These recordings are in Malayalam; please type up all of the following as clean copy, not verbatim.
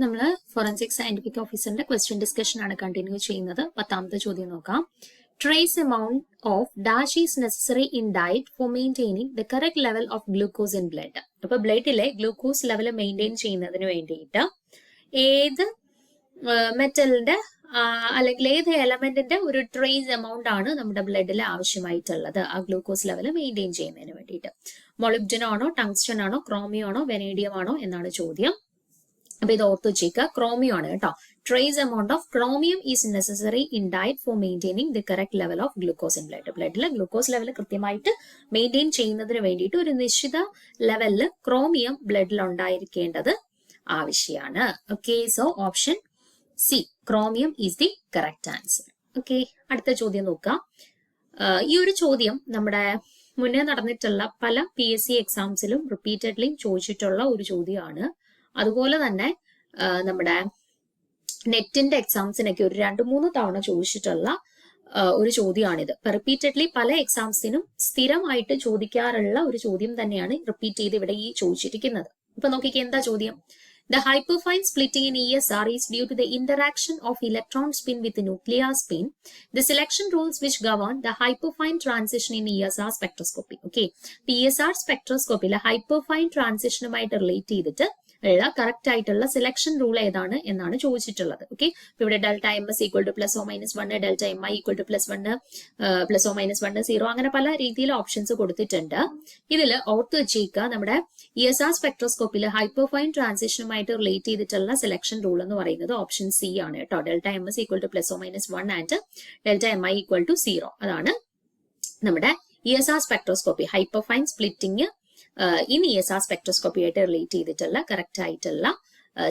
നമ്മൾ ഫോറൻസിക് സയന്റിഫിക് ഓഫീസറിന്റെ ക്വസ്റ്റ്യൻ ഡിസ്കഷൻ ആണ് കണ്ടിന്യൂ ചെയ്യുന്നത്. 10ാമത്തെ ചോദ്യം നോക്കാം. Trace amount of dash is necessary in diet for maintaining the correct level of glucose in blood. അപ്പൊ ബ്ലഡിലെ ഗ്ലൂക്കോസ് ലെവൽ മെയിൻറ്റെയിൻ ചെയ്യുന്നതിന് വേണ്ടിയിട്ട് ഏത് മെറ്റലിന്റെ അല്ലെങ്കിൽ ഏത് എലമെന്റിന്റെ ഒരു ട്രേസ് എമൗണ്ട് ആണ് നമ്മുടെ ബ്ലഡിൽ ആവശ്യമായിട്ടുള്ളത് ആ ഗ്ലൂക്കോസ് ലെവൽ മെയിൻറ്റെയിൻ ചെയ്യുന്നതിന് വേണ്ടിയിട്ട്? മൊളിബ്ഡൻ ആണോ, ടങ്സ്റ്റൺ ആണോ, ക്രോമിയം ആണോ, വെനേഡിയം ആണോ എന്നാണ് ചോദ്യം. അപ്പൊ ഇത് ഓർത്ത് വെച്ചേക്കുക, ക്രോമിയം ആണ് കേട്ടോ. Trace amount of chromium is necessary in diet for maintaining the correct level of glucose in blood. ബ്ലഡിലെ ഗ്ലൂക്കോസ് ലെവൽ കൃത്യമായിട്ട് മെയിൻറ്റെയിൻ ചെയ്യുന്നതിന് വേണ്ടിയിട്ട് ഒരു നിശ്ചിത ലെവലിൽ ക്രോമിയം ബ്ലഡിൽ ഉണ്ടായിരിക്കേണ്ടത് ആവശ്യമാണ്. Okay, so option C, chromium is the correct answer. Okay, അടുത്ത ചോദ്യം നോക്കാം. ഈ ഒരു ചോദ്യം നമ്മുടെ മുന്നേ നടന്നിട്ടുള്ള പല PSC എക്സാംസിലും റിപ്പീറ്റഡ്ലി ചോദിച്ചിട്ടുള്ള ഒരു ചോദ്യമാണ്. അതുപോലെ തന്നെ നമ്മുടെ നെറ്റിന്റെ എക്സാംസിനൊക്കെ ഒരു 2-3 തവണ ചോദിച്ചിട്ടുള്ള ഒരു ചോദ്യമാണിത്. റിപ്പീറ്റഡ്ലി പല എക്സാംസിനും സ്ഥിരമായിട്ട് ചോദിക്കാറുള്ള ഒരു ചോദ്യം തന്നെയാണ് റിപ്പീറ്റ് ചെയ്ത് ഇവിടെ ഈ ചോദിച്ചിരിക്കുന്നത്. ഇപ്പൊ നോക്കിക്കേ, എന്താ ചോദ്യം? The hyperfine splitting in ESR is due to the interaction of electron spin with the nuclear spin. The selection rules which govern the hyperfine transition in ESR spectroscopy. Okay, ESR spectroscopy hyperfine transition relate ചെയ്തിട്ട് ഉള്ള കറക്റ്റ് ആയിട്ടുള്ള സെലക്ഷൻ റൂൾ ഏതാണ് എന്നാണ് ചോദിച്ചിട്ടുള്ളത്. ഓക്കെ, ഇവിടെ delta M S equal to +or-1, delta M I equal to +1, +or-1 0, അങ്ങനെ പല രീതിയിൽ ഓപ്ഷൻസ് കൊടുത്തിട്ടുണ്ട്. ഇതിൽ ഓർത്ത് വെച്ചേക്കുക, നമ്മുടെ ESR സ്പെക്ട്രോസ്കോപ്പിൽ ഹൈപ്പർഫൈൻ ട്രാൻസിഷനുമായിട്ട് റിലേറ്റ് ചെയ്തിട്ടുള്ള സെലക്ഷൻ റൂൾ എന്ന് പറയുന്നത് ഓപ്ഷൻ സി ആണ് കേട്ടോ. Delta M S equal to +or-1 and delta M I equal to 0. അതാണ് നമ്മുടെ ESR spectroscopy hyperfine splitting in ESR spectroscopy ആയിട്ട് റിലേറ്റ് ചെയ്തിട്ടുള്ള കറക്റ്റ് ആയിട്ടുള്ള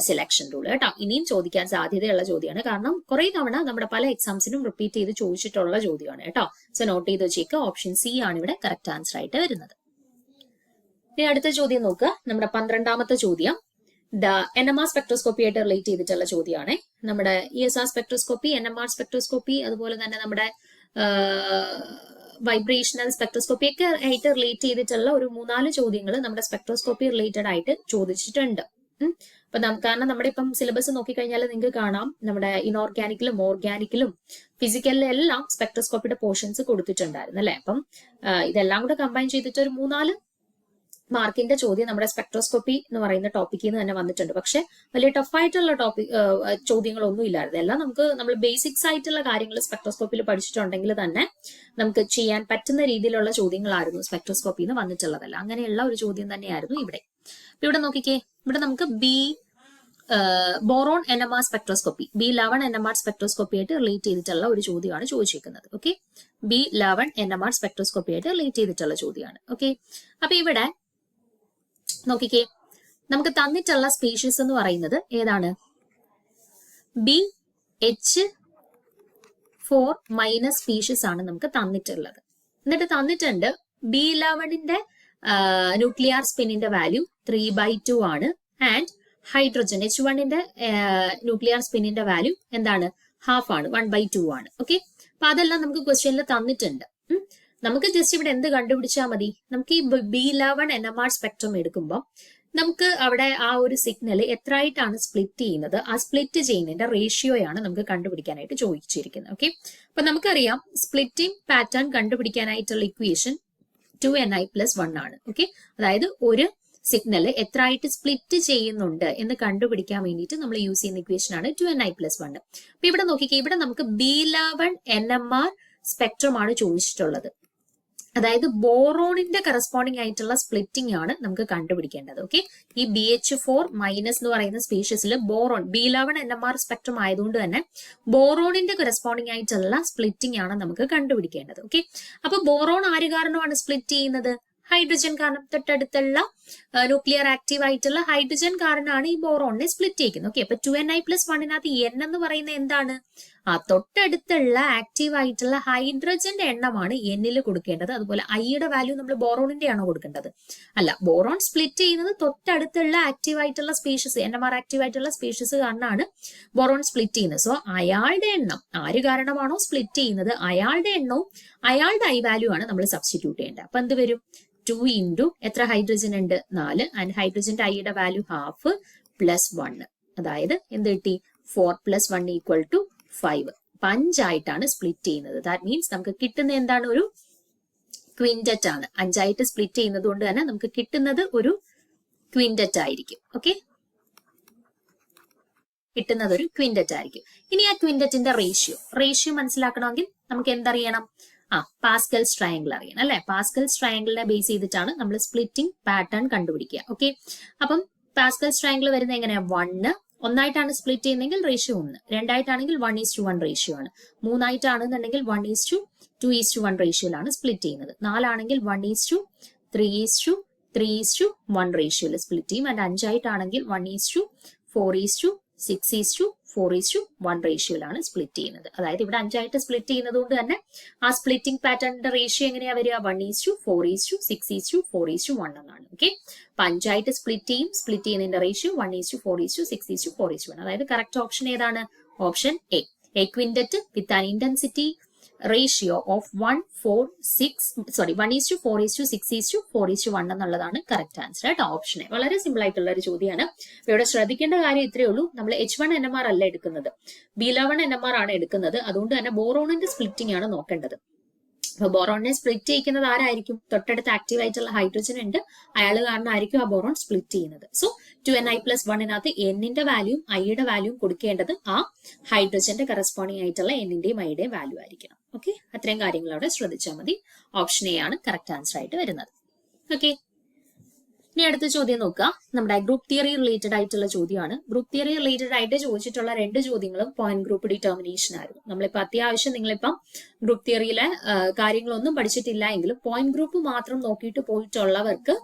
സെലക്ഷൻ റൂൾ കേട്ടോ. ഇനിയും ചോദിക്കാൻ സാധ്യതയുള്ള ചോദ്യമാണ്, കാരണം കുറെ തവണ നമ്മുടെ പല എക്സാംസിനും റിപ്പീറ്റ് ചെയ്ത് ചോദിച്ചിട്ടുള്ള ചോദ്യമാണ് കേട്ടോ. സോ നോട്ട് ചെയ്ത് വെച്ചേക്ക്, ഓപ്ഷൻ സി ആണ് ഇവിടെ കറക്റ്റ് ആൻസർ ആയിട്ട് വരുന്നത്. ഇനി അടുത്ത ചോദ്യം നോക്കുക, നമ്മുടെ 12ാമത്തെ ചോദ്യം NMR സ്പെക്ട്രോസ്കോപ്പി ആയിട്ട് റിലേറ്റ് ചെയ്തിട്ടുള്ള ചോദ്യമാണ്. നമ്മുടെ ESR സ്പെക്ട്രോസ്കോപ്പി, NMR സ്പെക്ട്രോസ്കോപ്പി, അതുപോലെ തന്നെ നമ്മുടെ വൈബ്രേഷണൽ സ്പെക്ട്രോസ്കോപ്പി ഒക്കെ ആയിട്ട് റിലേറ്റ് ചെയ്തിട്ടുള്ള ഒരു 3-4 ചോദ്യങ്ങൾ നമ്മുടെ സ്പെക്ട്രോസ്കോപ്പി റിലേറ്റഡ് ആയിട്ട് ചോദിച്ചിട്ടുണ്ട്. അപ്പൊ കാരണം നമ്മുടെ ഇപ്പം സിലബസ് നോക്കിക്കഴിഞ്ഞാൽ നിങ്ങൾക്ക് കാണാം, നമ്മുടെ ഇനോർഗാനിക്കിലും ഓർഗാനിക്കിലും ഫിസിക്കലിലും എല്ലാം സ്പെക്ട്രോസ്കോപ്പിയുടെ പോർഷൻസ് കൊടുത്തിട്ടുണ്ടായിരുന്നു അല്ലെ. അപ്പം ഇതെല്ലാം കൂടെ കമ്പൈൻ ചെയ്തിട്ട് ഒരു 3-4 മാർക്കിന്റെ ചോദ്യം നമ്മുടെ സ്പെക്ട്രോസ്കോപ്പി എന്ന് പറയുന്ന ടോപ്പിക്കിൽ നിന്ന് തന്നെ വന്നിട്ടുണ്ട്. പക്ഷെ വലിയ ടഫായിട്ടുള്ള ചോദ്യങ്ങളൊന്നും ഇല്ലായിരുന്നു. എല്ലാം നമ്മൾ ബേസിക്സ് ആയിട്ടുള്ള കാര്യങ്ങൾ സ്പെക്ട്രോസ്കോപ്പിയിൽ പഠിച്ചിട്ടുണ്ടെങ്കിൽ തന്നെ നമുക്ക് ചെയ്യാൻ പറ്റുന്ന രീതിയിലുള്ള ചോദ്യങ്ങളായിരുന്നു സ്പെക്ട്രോസ്കോപ്പിയിൽ നിന്ന് വന്നിട്ടുള്ളതല്ല. അങ്ങനെയുള്ള ഒരു ചോദ്യം തന്നെയായിരുന്നു ഇവിടെ. ഇവിടെ നോക്കിക്കേ, ഇവിടെ നമുക്ക് boron NMR spectroscopy, B11 NMR spectroscopy ആയിട്ട് റിലേറ്റ് ചെയ്തിട്ടുള്ള ഒരു ചോദ്യമാണ് ചോദിച്ചിരിക്കുന്നത്. ഓക്കെ, B11 NMR സ്പെക്ട്രോസ്കോപ്പി ആയിട്ട് റിലേറ്റ് ചെയ്തിട്ടുള്ള ചോദ്യമാണ്. ഓക്കെ, അപ്പൊ ഇവിടെ നോക്കിക്കേ, നമുക്ക് തന്നിട്ടുള്ള സ്പീഷീസ് എന്ന് പറയുന്നത് ഏതാണ്? BH4- സ്പീഷീസ് ആണ് നമുക്ക് തന്നിട്ടുള്ളത്. എന്നിട്ട് തന്നിട്ടുണ്ട് B11ന്റെ ന്യൂക്ലിയർ സ്പിന്നിന്റെ വാല്യൂ 3/2 ആണ്. ആൻഡ് ഹൈഡ്രജൻ H1ന്റെ ന്യൂക്ലിയർ സ്പിന്നിന്റെ വാല്യൂ എന്താണ്? 1/2 ആണ്, 1/2 ആണ്. ഓക്കെ, അപ്പൊ അതെല്ലാം നമുക്ക് ക്വസ്റ്റ്യനിൽ തന്നിട്ടുണ്ട്. നമുക്ക് ജസ്റ്റ് ഇവിടെ എന്ത് കണ്ടുപിടിച്ചാൽ മതി? നമുക്ക് ഈ B11 NMR സ്പെക്ട്രം എടുക്കുമ്പോൾ നമുക്ക് അവിടെ ആ ഒരു സിഗ്നൽ എത്രയായിട്ടാണ് സ്പ്ലിറ്റ് ചെയ്യുന്നത്, ആ സ്പ്ലിറ്റ് ചെയ്യുന്നതിന്റെ റേഷ്യോയാണ് നമുക്ക് കണ്ടുപിടിക്കാനായിട്ട് ചോദിച്ചിരിക്കുന്നത്. ഓക്കെ, അപ്പൊ നമുക്കറിയാം സ്പ്ലിറ്റിംഗ് പാറ്റേൺ കണ്ടുപിടിക്കാനായിട്ടുള്ള ഇക്വേഷൻ 2ni+1 ആണ്. ഓക്കെ, അതായത് ഒരു സിഗ്നൽ എത്രയായിട്ട് സ്പ്ലിറ്റ് ചെയ്യുന്നുണ്ട് എന്ന് കണ്ടുപിടിക്കാൻ വേണ്ടിയിട്ട് നമ്മൾ യൂസ് ചെയ്യുന്ന ഇക്വേഷൻ ആണ് 2ni+1. അപ്പൊ ഇവിടെ നോക്കിക്കേ, ഇവിടെ നമുക്ക് B11 NMR സ്പെക്ട്രം ആണ് ചോദിച്ചിട്ടുള്ളത്. അതായത് ബോറോണിന്റെ കറസ്പോണ്ടിങ് ആയിട്ടുള്ള സ്പ്ലിറ്റിംഗ് ആണ് നമുക്ക് കണ്ടുപിടിക്കേണ്ടത്. ഓക്കെ, ഈ BH4- എന്ന് പറയുന്ന സ്പീഷീസിൽ ബോറോൺ B11 NMR സ്പെക്ട്രം ആയതുകൊണ്ട് തന്നെ ബോറോണിന്റെ കറസ്പോണ്ടിങ് ആയിട്ടുള്ള സ്പ്ലിറ്റിംഗ് ആണ് നമുക്ക് കണ്ടുപിടിക്കേണ്ടത്. ഓക്കെ, അപ്പൊ ബോറോൺ ആര് കാരണമാണ് സ്പ്ലിറ്റ് ചെയ്യുന്നത്? ഹൈഡ്രജൻ കാരണം. തൊട്ടടുത്തുള്ള ന്യൂക്ലിയർ ആക്റ്റീവ് ആയിട്ടുള്ള ഹൈഡ്രജൻ കാരണമാണ് ഈ ബോറോണിനെ സ്പ്ലിറ്റ് ചെയ്യുന്നത്. ഓക്കെ, അപ്പൊ 2ni+1 N എന്ന് പറയുന്നത് എന്താണ്? ആ തൊട്ടടുത്തുള്ള ആക്റ്റീവ് ആയിട്ടുള്ള ഹൈഡ്രജന്റെ എണ്ണമാണ് Nൽ കൊടുക്കേണ്ടത്. അതുപോലെ ഐയുടെ വാല്യൂ നമ്മൾ ബോറോണിന്റെ ആണോ കൊടുക്കേണ്ടത്? അല്ല, ബോറോൺ സ്പ്ലിറ്റ് ചെയ്യുന്നത് തൊട്ടടുത്തുള്ള ആക്റ്റീവ് ആയിട്ടുള്ള സ്പീഷീസ്, NMR ആക്റ്റീവ് ആയിട്ടുള്ള സ്പീഷീസ് കാരണമാണ് ബോറോൺ സ്പ്ലിറ്റ് ചെയ്യുന്നത്. സോ അയാളുടെ എണ്ണം, ആര് കാരണമാണോ സ്പ്ലിറ്റ് ചെയ്യുന്നത് അയാളുടെ എണ്ണവും അയാളുടെ ഐ വാല്യൂ ആണ് നമ്മൾ സബ്സ്റ്റിറ്റ്യൂട്ട് ചെയ്യേണ്ടത്. അപ്പൊ എന്ത് വരും? 2 into എത്ര ഹൈഡ്രജൻ ഉണ്ട്? 4. ആൻഡ് ഹൈഡ്രജന്റെ ഐയുടെ വാല്യൂ 1/2 +1. അതായത് എന്ത് കിട്ടി 4 + 1 = 5. 5 ആയിട്ടാണ് സ്പ്ലിറ്റ് ചെയ്യുന്നത്. ദാറ്റ് മീൻസ് നമുക്ക് കിട്ടുന്ന എന്താണ് ഒരു ക്വിൻറ്ററ്റ് ആണ്. 5 ആയിട്ട് സ്പ്ലിറ്റ് ചെയ്യുന്നത് കൊണ്ട് തന്നെ നമുക്ക് കിട്ടുന്നത് ഒരു ക്വിൻറ്ററ്റ് ആയിരിക്കും. ഓക്കെ, കിട്ടുന്നത് ഒരു ക്വിൻറ്ററ്റ് ആയിരിക്കും. ഇനി ആ ക്വിൻറ്ററ്റിന്റെ റേഷ്യോ മനസ്സിലാക്കണമെങ്കിൽ നമുക്ക് എന്തറിയണം? പാസ്കൽസ് ട്രയാങ്കിൾ അറിയണം അല്ലെ. പാസ്കൽസ് ട്രയാങ്കിളിനെ ബേസ് ചെയ്തിട്ടാണ് നമ്മൾ സ്പ്ലിറ്റിംഗ് പാറ്റേൺ കണ്ടുപിടിക്കുക. ഓക്കെ, അപ്പം പാസ്കൽസ് ട്രയാങ്കിൾ വരുന്നത് എങ്ങനെയാ? 1 ഒന്നായിട്ടാണ് സ്പ്ലിറ്റ് ചെയ്യുന്നതെങ്കിൽ റേഷ്യോ 1, രണ്ടായിട്ടാണെങ്കിൽ 1:1 റേഷ്യോ ആണ്, മൂന്നായിട്ടാണെന്നുണ്ടെങ്കിൽ 1:2:1 റേഷ്യോയിലാണ് സ്പ്ലിറ്റ് ചെയ്യുന്നത്, 4ആണെങ്കിൽ 1:3:3:1 റേഷ്യോയിൽ സ്പ്ലിറ്റ് ചെയ്യും. ആൻഡ് 5ആയിട്ടാണെങ്കിൽ 1:4:6:4:1 റേഷ്യോയിലാണ് സ്പ്ലിറ്റ് ചെയ്യുന്നത്. അതായത് ഇവിടെ 5ആയിട്ട് സ്പ്ലിറ്റ് ചെയ്യുന്നത് കൊണ്ട് തന്നെ ആ സ്പ്ലിറ്റിംഗ് പാറ്റേണിന്റെ റേഷ്യോ എങ്ങനെയാ വരിക? 1:4:6:4:1 എന്നാണ്. ഓക്കെ, അപ്പൊ 5ആയിട്ട് സ്പ്ലിറ്റ് ചെയ്യുന്നതിന്റെ റേഷ്യോ 1:4:6:4:1. അതായത് കറക്റ്റ് ഓപ്ഷൻ ഏതാണ്? Option A. A quintet with an intensity ratio of 1:4:6:4:1 എന്നുള്ളതാണ് കറക്റ്റ് ആൻസർ കേട്ടോ. Option A. വളരെ സിമ്പിൾ ആയിട്ടുള്ള ഒരു ചോദ്യമാണ്. ഇവിടെ ശ്രദ്ധിക്കേണ്ട കാര്യം ഇത്രയേ ഉള്ളൂ, നമ്മൾ H1 NMR അല്ല എടുക്കുന്നത്, B11 NMR ആണ് എടുക്കുന്നത്. അതുകൊണ്ട് തന്നെ ബോറോണിന്റെ സ്പ്ലിറ്റിംഗ് ആണ് നോക്കേണ്ടത്. അപ്പൊ ബോറോണിനെ സ്പ്ലിറ്റ് ചെയ്യിക്കുന്നത് ആരായിരിക്കും? തൊട്ടടുത്ത് ആക്റ്റീവ് ആയിട്ടുള്ള ഹൈഡ്രജൻ ഉണ്ട്, അയാൾ കാരണമായിരിക്കും ആ ബോറോൺ സ്പ്ലിറ്റ് ചെയ്യുന്നത്. സോ 2Ni+1 എന്നിന്റെ വാല്യൂം ഐയുടെ വാല്യൂം കൊടുക്കേണ്ടത് ആ ഹൈഡ്രജന്റെ കറസ്പോണ്ടിങ് ആയിട്ടുള്ള എന്നിന്റെയും ഐയുടെയും വാല്യൂ ആയിരിക്കണം. ഓക്കെ, അത്രയും കാര്യങ്ങൾ അവിടെ ശ്രദ്ധിച്ചാൽ മതി. ഓപ്ഷൻ എ ആണ് കറക്റ്റ് ആൻസർ ആയിട്ട് വരുന്നത്. ഓക്കെ, ഇനി അടുത്ത ചോദ്യം നോക്കുക. നമ്മുടെ ഗ്രൂപ്പ് തിയറി റിലേറ്റഡ് ആയിട്ടുള്ള ചോദ്യമാണ്. ഗ്രൂപ്പ് തിയറി റിലേറ്റഡ് ആയിട്ട് ചോദിച്ചിട്ടുള്ള 2 ചോദ്യങ്ങളും പോയിന്റ് ഗ്രൂപ്പ് ഡിറ്റർമിനേഷൻ ആയിരുന്നു. നമ്മളിപ്പോ അത്യാവശ്യം നിങ്ങളിപ്പം ഗ്രൂപ്പ് തിയറിയിലെ കാര്യങ്ങളൊന്നും പഠിച്ചിട്ടില്ല എങ്കിലും പോയിന്റ് ഗ്രൂപ്പ് മാത്രം നോക്കിയിട്ട് പോയിട്ടുള്ളവർക്ക്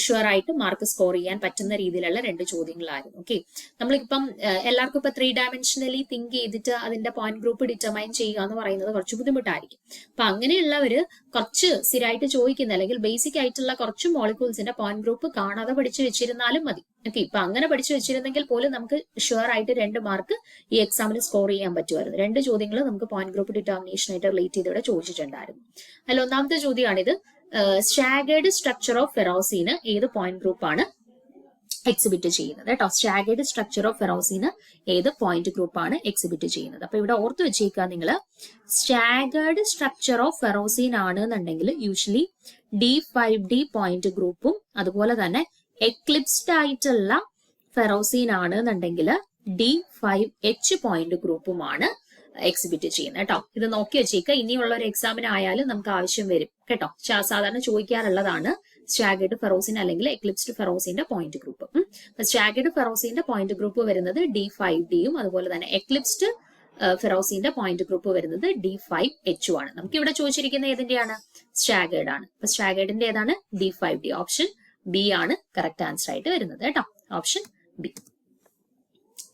ഷുവർ ആയിട്ട് മാർക്ക് സ്കോർ ചെയ്യാൻ പറ്റുന്ന രീതിയിലുള്ള 2 ചോദ്യങ്ങളായിരുന്നു. ഓക്കെ, നമ്മളിപ്പം എല്ലാവർക്കും ഇപ്പൊ 3 ഡയമെൻഷനലി തിങ്ക് ചെയ്തിട്ട് അതിന്റെ പോയിന്റ് ഗ്രൂപ്പ് ഡിറ്റർമൈൻ ചെയ്യുക എന്ന് പറയുന്നത് കുറച്ച് ബുദ്ധിമുട്ടായിരിക്കും. അപ്പൊ അങ്ങനെയുള്ളവര് കുറച്ച് സ്ഥിരമായിട്ട് ചോദിക്കുന്ന അല്ലെങ്കിൽ ബേസിക് ആയിട്ടുള്ള കുറച്ച് മോളിക്യൂൾസിന്റെ പോയിന്റ് ഗ്രൂപ്പ് കാണാതെ പഠിച്ചു വെച്ചിരുന്നാലും മതി. ഓക്കെ, ഇപ്പൊ അങ്ങനെ പഠിച്ചു വെച്ചിരുന്നെങ്കിൽ പോലും നമുക്ക് ഷുവർ ആയിട്ട് 2 മാർക്ക് ഈ എക്സാമിന് സ്കോർ ചെയ്യാൻ പറ്റുമായിരുന്നു. 2 ചോദ്യങ്ങൾ നമുക്ക് പോയിന്റ് ഗ്രൂപ്പ് ഡിറ്റർമിനേഷൻ ആയിട്ട് റിലേറ്റ് ചെയ്ത് ഇവിടെ ചോദിച്ചിട്ടുണ്ടായിരുന്നു. അതിൽ ഒന്നാമത്തെ ചോദ്യമാണിത്. സ്റ്റാഗേർഡ് സ്ട്രക്ചർ ഓഫ് ഫെറോസിന് ഏത് പോയിന്റ് ഗ്രൂപ്പാണ് എക്സിബിറ്റ് ചെയ്യുന്നത് കേട്ടോ? സ്റ്റാഗേർഡ് സ്ട്രക്ചർ ഓഫ് ഫെറോസിന് ഏത് പോയിന്റ് ഗ്രൂപ്പാണ് എക്സിബിറ്റ് ചെയ്യുന്നത്? അപ്പൊ ഇവിടെ ഓർത്ത് വെച്ചേക്കുക നിങ്ങൾ, സ്റ്റാഗേർഡ് സ്ട്രക്ചർ ഓഫ് ഫെറോസിൻ ആണ് എന്നുണ്ടെങ്കിൽ യൂഷ്വലി D5D പോയിന്റ് ഗ്രൂപ്പും അതുപോലെ തന്നെ എക്ലിപ്സ്ഡ് ആയിട്ടുള്ള ഫെറോസിൻ ആണ് എന്നുണ്ടെങ്കിൽ D5H പോയിന്റ് ഗ്രൂപ്പുമാണ് എക്സിബിറ്റ് ചെയ്യുന്നത് കേട്ടോ. ഇത് നോക്കി വെച്ചേക്കുക, ഇനിയുള്ള ഒരു എക്സാമിന് ആയാലും നമുക്ക് ആവശ്യം വരും കേട്ടോ. സാധാരണ ചോദിക്കാറുള്ളതാണ് സ്റ്റാഗേർഡ് ഫെറോസിൻ അല്ലെങ്കിൽ എക്ലിപ്സ്ഡ് ഫെറോസിന്റെ പോയിന്റ് ഗ്രൂപ്പ്. സ്റ്റാഗേർഡ് ഫെറോസിന്റെ പോയിന്റ് ഗ്രൂപ്പ് വരുന്നത് D5Dയും അതുപോലെ തന്നെ എക്ലിപ്സ്ഡ് ഫെറോസിന്റെ പോയിന്റ് ഗ്രൂപ്പ് വരുന്നത് D5H ആണ്. നമുക്ക് ഇവിടെ ചോദിച്ചിരിക്കുന്ന ഏതിന്റെയാണ്? സ്റ്റാഗേർഡ് ആണ്. അപ്പൊ സ്റ്റാഗേർഡിന്റെ ഏതാണ്? D5D. ഓപ്ഷൻ ബി ആണ് കറക്റ്റ് ആൻസർ ആയിട്ട് വരുന്നത് കേട്ടോ. Option B.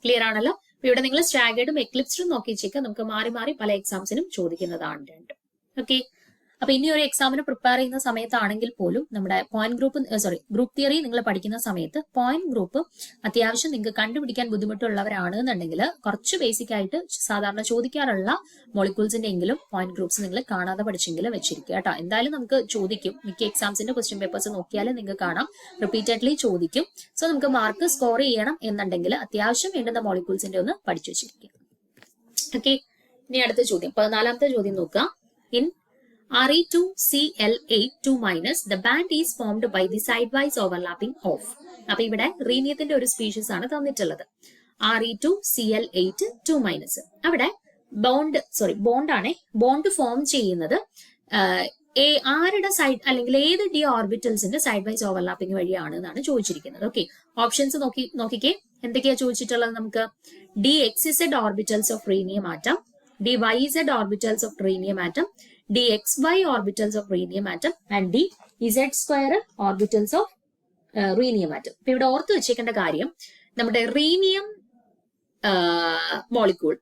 ക്ലിയർ ആണല്ലോ? ഇവിടെ നിങ്ങൾ സ്റ്റാഗേർഡും എക്ലിപ്സ്ഡും നോക്കി വെച്ചേക്കുക, നമുക്ക് മാറി മാറി പല എക്സാംസിനും ചോദിക്കുന്നതാണ് രണ്ടും. ഓക്കെ, അപ്പൊ ഇനി ഒരു എക്സാമിന് പ്രിപ്പയർ ചെയ്യുന്ന സമയത്താണെങ്കിൽ പോലും നമ്മുടെ പോയിന്റ് ഗ്രൂപ്പ് തിയറി നിങ്ങൾ പഠിക്കുന്ന സമയത്ത് പോയിന്റ് ഗ്രൂപ്പ് അത്യാവശ്യം നിങ്ങൾക്ക് കണ്ടുപിടിക്കാൻ ബുദ്ധിമുട്ടുള്ളവരാണ് എന്നുണ്ടെങ്കിൽ കുറച്ച് ബേസിക് ആയിട്ട് സാധാരണ ചോദിക്കാറുള്ള മോളിക്യൂൾസിന്റെ എങ്കിലും പോയിന്റ് ഗ്രൂപ്പ്സ് നിങ്ങൾ കാണാതെ പഠിച്ചെങ്കിലും വെച്ചിരിക്കുക കേട്ടോ. എന്തായാലും നമുക്ക് ചോദിക്കും, മിക്ക എക്സാംസിന്റെ ക്വസ്റ്റ്യൻ പേപ്പേഴ്സ് നോക്കിയാൽ നിങ്ങൾക്ക് കാണാം റിപ്പീറ്റഡ്ലി ചോദിക്കും. സോ നമുക്ക് മാർക്ക് സ്കോർ ചെയ്യണം എന്നുണ്ടെങ്കിൽ അത്യാവശ്യം വേണ്ടുന്ന മോളിക്യൂൾസിന്റെ ഒന്ന് പഠിച്ചു വെച്ചിരിക്കുക. ഓക്കെ, ഇനി അടുത്ത ചോദ്യം 14ാമത്തെ ചോദ്യം നോക്കുക. In Re2Cl8 the band is formed by the sidewise overlapping of. അപ്പൊ ഇവിടെ റീനിയത്തിന്റെ ഒരു സ്പീഷീസ് ആണ് തന്നിട്ടുള്ളത്. Re2Cl8 അവിടെ ബോണ്ട് ഫോം ചെയ്യുന്നത് ആരുടെ സൈഡ് അല്ലെങ്കിൽ ഏത് ഡി ഓർബിറ്റൽസിന്റെ സൈഡ് വൈസ് ഓവർലാപ്പിംഗ് വഴിയാണ് എന്നാണ് ചോദിച്ചിരിക്കുന്നത്. ഓക്കെ, ഓപ്ഷൻസ് നോക്കിക്കേ എന്തൊക്കെയാ ചോദിച്ചിട്ടുള്ളത് നമുക്ക്? DXZ orbitals of rhenium atom, DYZ orbitals of rhenium atom, DXY orbitals of rhenium atom and DZ² orbitals of rhenium atom. ഇപ്പൊ ഇവിടെ ഓർത്ത് വെച്ചേക്കേണ്ട കാര്യം, നമ്മുടെ റീനിയം മോളിക്യൂൾ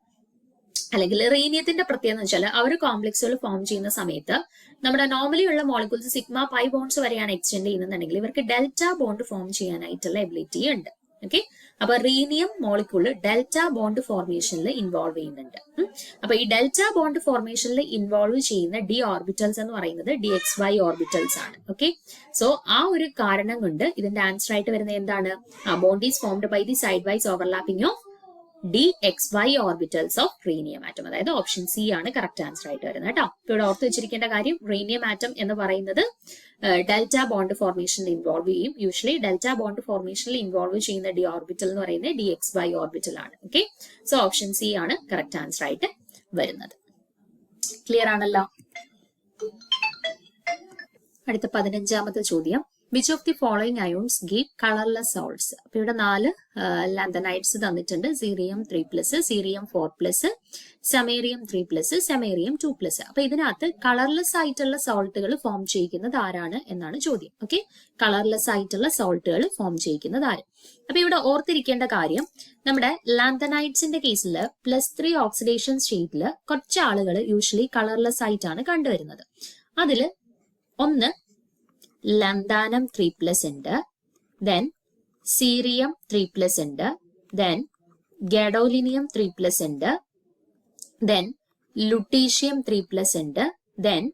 അല്ലെങ്കിൽ റീനിയത്തിന്റെ പ്രത്യേകത എന്ന് വെച്ചാൽ അവർ കോംപ്ലക്സുകൾ ഫോം ചെയ്യുന്ന സമയത്ത് നമ്മുടെ നോർമലി ഉള്ള മോളിക്യൂൾസ് സിഗ്മ പൈ ബോണ്ട്സ് വരെയാണ് എക്സ്റ്റെൻഡ് ചെയ്യുന്നുണ്ടെങ്കിൽ ഇവർക്ക് ഡെൽറ്റ ബോണ്ട് ഫോം ചെയ്യാനായിട്ടുള്ള എബിലിറ്റി ഉണ്ട്. ഓക്കെ. അപ്പൊ റീനിയം മോളിക്യൂള് ഡെൽറ്റ ബോണ്ട് ഫോർമേഷനിൽ ഇൻവോൾവ് ചെയ്യുന്നുണ്ട്. അപ്പൊ ഈ ഡെൽറ്റ ബോണ്ട് ഫോർമേഷനിൽ ഇൻവോൾവ് ചെയ്യുന്ന ഡി ഓർബിറ്റൽസ് എന്ന് പറയുന്നത് DXY ഓർബിറ്റൽസ് ആണ്. ഓക്കെ. സോ ആ ഒരു കാരണം കൊണ്ട് ഇതിന്റെ ആൻസർ ആയിട്ട് വരുന്നത് എന്താണ്? Bond is formed by the side wise overlapping of DXY orbitals of rhenium atom. അതായത് ഓപ്ഷൻ സി ആണ് കറക്റ്റ് ആൻസർ ആയിട്ട് വരുന്നത് കേട്ടോ. ഇവിടെ ഓർത്ത് വെച്ചിരിക്കേണ്ട കാര്യം, റീനിയം ആറ്റം എന്ന് പറയുന്നത് ഡെൽറ്റ ബോണ്ട് ഫോർമേഷനിൽ ഇൻവോൾവ് ചെയ്യും. യൂഷ്വലി ഡെൽറ്റ ബോണ്ട് ഫോർമേഷനിൽ ഇൻവോൾവ് ചെയ്യുന്ന ഡി ഓർബിറ്റൽ എന്ന് പറയുന്നത് DXY ഓർബിറ്റൽ ആണ്. ഓക്കെ. സോ ഓപ്ഷൻ സി ആണ് കറക്റ്റ് ആൻസർ ആയിട്ട് വരുന്നത്. ക്ലിയർ ആണല്ലോ? അടുത്ത 15ാമത്തെ ചോദ്യം, which of the following ions give colourless salts? അപ്പൊ ഇവിടെ 4 ലാന്തനൈഡ്സ് തന്നിട്ടുണ്ട്. Cerium 3+, cerium 4+, സമേറിയം 3+, സമേറിയം 2+. അപ്പൊ ഇതിനകത്ത് കളർലെസ് ആയിട്ടുള്ള സോൾട്ടുകൾ ഫോം ചെയ്യിക്കുന്നത് ആരാണ് എന്നാണ് ചോദ്യം. ഓക്കെ. കളർലെസ് ആയിട്ടുള്ള സോൾട്ടുകൾ ഫോം ചെയ്യിക്കുന്നത് ആര്? അപ്പൊ ഇവിടെ ഓർത്തിരിക്കേണ്ട കാര്യം, നമ്മുടെ ലാന്തനൈഡ്സിന്റെ കേസിൽ +3 ഓക്സിഡേഷൻ സ്റ്റേറ്റില് കുറച്ച് ആളുകൾ യൂഷ്വലി കളർലെസ് ആയിട്ടാണ് കണ്ടുവരുന്നത്. അതില് ഒന്ന് ലന്താനം 3+ ഉണ്ട്, ദെൻ സീറിയം 3+ ഉണ്ട്, ദെൻ ഗഡോലിനിയം 3+ ഉണ്ട്, ദെൻ ലുട്ടീഷ്യം 3+ ഉണ്ട്, ദെൻ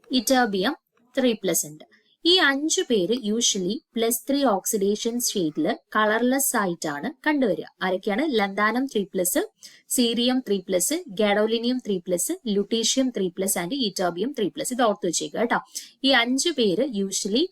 ഇറ്റർബിയം 3+ ഉണ്ട്. ഈ 5 പേര് യൂഷ്വലി +3 ഓക്സിഡേഷൻ സ്റ്റേറ്റില് കളർലെസ് ആയിട്ടാണ് കണ്ടുവരിക. ആരൊക്കെയാണ്? Lanthanum 3+, cerium 3+, gadolinium 3+, lutetium 3+ and ytterbium 3+. ഇത് ഓർത്ത് വെച്ചേക്കുക കേട്ടോ. ഈ 5 പേര് യൂഷ്വലി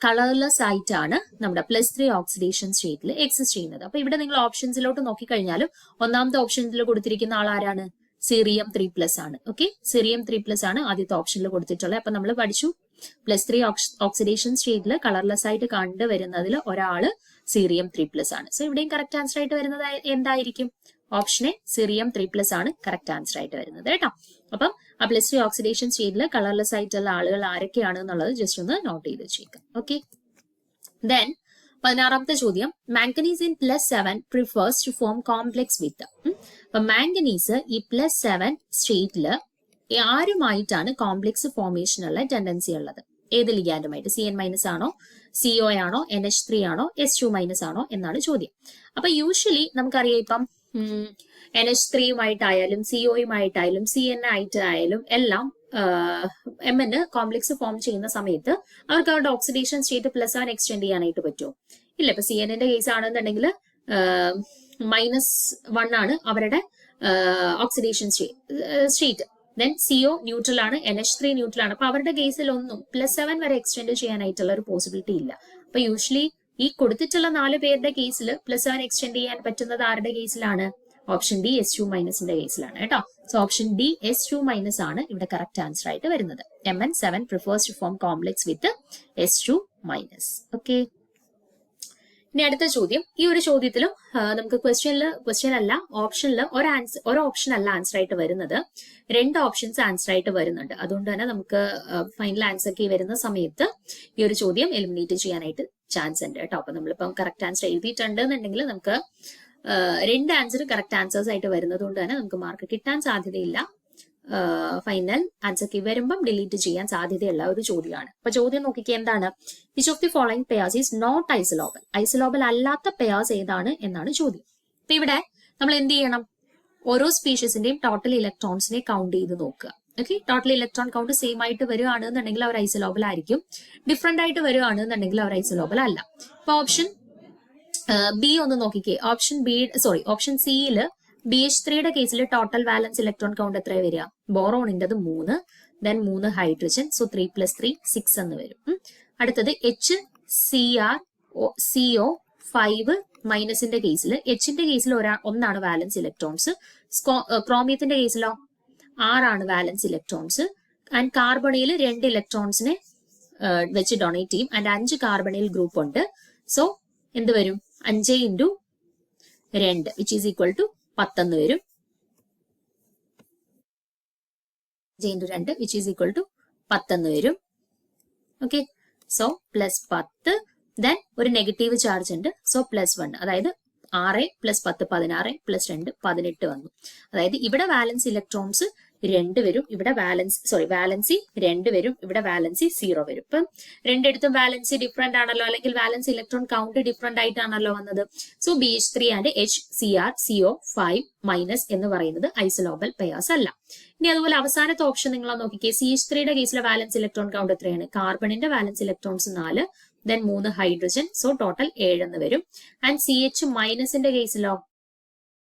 കളർലെസ് ആയിട്ടാണ് നമ്മുടെ +3 ഓക്സിഡേഷൻ സ്റ്റേറ്റിൽ എക്സിസ്റ്റ് ചെയ്യുന്നത്. അപ്പൊ ഇവിടെ നിങ്ങൾ ഓപ്ഷൻസിലോട്ട് നോക്കിക്കഴിഞ്ഞാലും ഒന്നാമത്തെ ഓപ്ഷനിൽ കൊടുത്തിരിക്കുന്ന ആൾ ആരാണ്? സീറിയം 3+ ആണ്. ഓക്കെ. സീറിയം 3+ ആണ് ആദ്യത്തെ ഓപ്ഷനിൽ കൊടുത്തിട്ടുള്ളത്. അപ്പൊ നമ്മൾ പഠിച്ചു +3 ഓക്സിഡേഷൻ സ്റ്റേറ്റിൽ കളർലെസ് ആയിട്ട് കണ്ടുവരുന്നതിൽ ഒരാള് സീറിയം 3+ ആണ്. സോ ഇവിടെയും കറക്റ്റ് ആൻസർ ആയിട്ട് വരുന്നത് എന്തായിരിക്കും? ഓപ്ഷൻ എ, സീറിയം 3+ ആണ് കറക്റ്റ് ആൻസർ ആയിട്ട് വരുന്നത് കേട്ടോ. അപ്പം ആ +3 ഓക്സിഡേഷൻ സ്റ്റേറ്റിൽ കളർലെസ് ആയിട്ടുള്ള ആളുകൾ ആരൊക്കെയാണ് എന്നുള്ളത് ജസ്റ്റ് ഒന്ന് നോട്ട് ചെയ്ത് വെച്ചേക്കാം. ഓക്കെ. ദെൻ 16ാമത്തെ ചോദ്യം, manganese in +7 prefers to form complex with. അപ്പൊ മാംഗനീസ് ഈ +7 സ്റ്റേറ്റില് ആരുമായിട്ടാണ് കോംപ്ലെക്സ് ഫോർമേഷനുള്ള ടെൻഡൻസി ഉള്ളത്? ഏത് ലിഗാൻഡുമായിട്ട്? CN- ആണോ, CO ആണോ, NH3 ആണോ, SU- ആണോ എന്നാണ് ചോദ്യം. അപ്പൊ യൂഷ്വലി നമുക്കറിയാം, ഇപ്പം NH3യുമായിട്ടായാലും CO-യുമായിട്ടായാലും CN ആയിട്ടായാലും എല്ലാം MN കോംപ്ലെക്സ് ഫോം ചെയ്യുന്ന സമയത്ത് അവർക്ക് അവരുടെ ഓക്സിഡേഷൻ സ്റ്റേറ്റ് +7 എക്സ്റ്റെൻഡ് ചെയ്യാനായിട്ട് പറ്റുമോ? ഇല്ല. ഇപ്പൊ CN-ന്റെ കേസ് ആണെന്നുണ്ടെങ്കിൽ -1 ആണ് അവരുടെ oxidation state. Then CO neutral ആണ്, NH3 ന്യൂട്രൽ ആണ്. അപ്പൊ അവരുടെ കേസിൽ ഒന്നും +7 വരെ എക്സ്റ്റെൻഡ് ചെയ്യാനായിട്ടുള്ള ഒരു പോസിബിലിറ്റി ഇല്ല. അപ്പൊ യൂഷ്വലി ഈ കൊടുത്തിട്ടുള്ള 4 പേരുടെ കേസിൽ +7 എക്സ്റ്റെൻഡ് ചെയ്യാൻ പറ്റുന്നത് ആരുടെ കേസിലാണ്? ഓപ്ഷൻ ഡി, SU-ന്റെ കേസിലാണ് കേട്ടോ. സോ ഓപ്ഷൻ ഡി, SU- ആണ് ഇവിടെ കറക്റ്റ് ആൻസർ ആയിട്ട് വരുന്നത്. Mn7 prefers to form complex with SU-. Okay. ഇനി അടുത്ത ചോദ്യം, ഈ ഒരു ചോദ്യത്തിലും നമുക്ക് ക്വസ്റ്റ്യൻ അല്ല, ഓപ്ഷനിൽ ഒരു ഓപ്ഷൻ അല്ല ആൻസർ ആയിട്ട് വരുന്നത്, 2 ഓപ്ഷൻസ് ആൻസർ ആയിട്ട് വരുന്നുണ്ട്. അതുകൊണ്ട് തന്നെ നമുക്ക് ഫൈനൽ ആൻസർ ഒക്കെ വരുന്ന സമയത്ത് ഈ ഒരു ചോദ്യം എലിമിനേറ്റ് ചെയ്യാനായിട്ട് ചാൻസ് ഉണ്ട് കേട്ടോ. അപ്പൊ നമ്മളിപ്പം കറക്റ്റ് ആൻസർ എഴുതിയിട്ടുണ്ട് എന്നുണ്ടെങ്കിൽ നമുക്ക് 2 ആൻസർ കറക്റ്റ് ആൻസേഴ്സ് ആയിട്ട് വരുന്നത് കൊണ്ട് തന്നെ നമുക്ക് മാർക്ക് കിട്ടാൻ സാധ്യതയില്ല. ഫൈനൽ ആൻസർ കീ വരുമ്പം ഡിലീറ്റ് ചെയ്യാൻ സാധ്യതയുള്ള ഒരു ചോദ്യമാണ്. അപ്പൊ ചോദ്യം നോക്കിക്കേ, എന്താണ്? Which of the following pairs is not isolobal? Isolobal അല്ലാത്ത പെയർസ് ഏതാണ് എന്നാണ് ചോദ്യം. അപ്പൊ ഇവിടെ നമ്മൾ എന്ത് ചെയ്യണം? ഓരോ സ്പീഷീസിന്റെയും ടോട്ടൽ ഇലക്ട്രോൺസിനെ കൗണ്ട് ചെയ്ത് നോക്കുക. Okay. Total electron count same ആയിട്ട് വരികയാണെന്നുണ്ടെങ്കിൽ അവർ ഐസോലോബൽ ആയിരിക്കും. ഡിഫറെന്റ് ആയിട്ട് വരികയാണെന്നുണ്ടെങ്കിൽ അവർ ഐസോലോബൽ അല്ല. അപ്പൊ ഓപ്ഷൻ ബി ഒന്ന് നോക്കിക്കേ. ഓപ്ഷൻ സിയില് BH3യുടെ കേസിൽ ടോട്ടൽ വാലൻസ് ഇലക്ട്രോൺ കൗണ്ട് എത്ര വരിക? ബോറോണിൻ്റെത് 3, ദെൻ 3 ഹൈഡ്രജൻ, സോ 3 + 3 6 എന്ന് വരും. അടുത്തത് HCr/CO 5 മൈനസിന്റെ കേസിൽ, Hന്റെ കേസിൽ ഒന്നാണ് വാലൻസ് ഇലക്ട്രോൺസ്, ക്രോമിയത്തിന്റെ കേസിലോ 6 ആണ് വാലൻസ് ഇലക്ട്രോൺസ്, ആൻഡ് കാർബണിൽ 2 ഇലക്ട്രോൺസിനെ വെച്ച് ഡൊണേറ്റ് ചെയ്യും, ആൻഡ് 5 കാർബണിൽ ഗ്രൂപ്പ് ഉണ്ട്. സോ എന്ത് വരും? 5 × 2 വിച്ച് ഈസ് ഈക്വൽ ടു 10 എന്ന് വരും. 5 × 2 വിച്ച് ഈസ് ഈക്വൽ ടു 10 എന്ന് വരും. ഓക്കെ. സോ +10, ദെൻ ഒരു നെഗറ്റീവ് ചാർജ് ഉണ്ട്, സോ +1, അതായത് 6 + 10 16 + 2 18 വന്നു. അതായത് ഇവിടെ വാലൻസ് ഇലക്ട്രോൺസ് വരും, ഇവിടെ വാലൻസി 2 വരും, ഇവിടെ വാലൻസി 0 വരും. ഇപ്പം രണ്ടിടത്തും വാലൻസി ഡിഫറെന്റ് ആണല്ലോ, അല്ലെങ്കിൽ വാലൻസ് ഇലക്ട്രോൺ കൗണ്ട് ഡിഫറെന്റ് ആയിട്ടാണല്ലോ വന്നത്. So BH3 and HCrCO5 minus എന്ന് പറയുന്നത് ഐസോലോബൽ പെയർസ് അല്ല. ഇനി അതുപോലെ അവസാനത്തെ ഓപ്ഷൻ നിങ്ങൾ നോക്കിക്കേ. CH3യുടെ കേസിലെ വാലൻസ് ഇലക്ട്രോൺ കൗണ്ട് എത്രയാണ്? കാർബണിന്റെ valence electrons 4, then 3 hydrogen, so total 7 എന്ന് വരും. And CH മൈനസിന്റെ കേസിലോ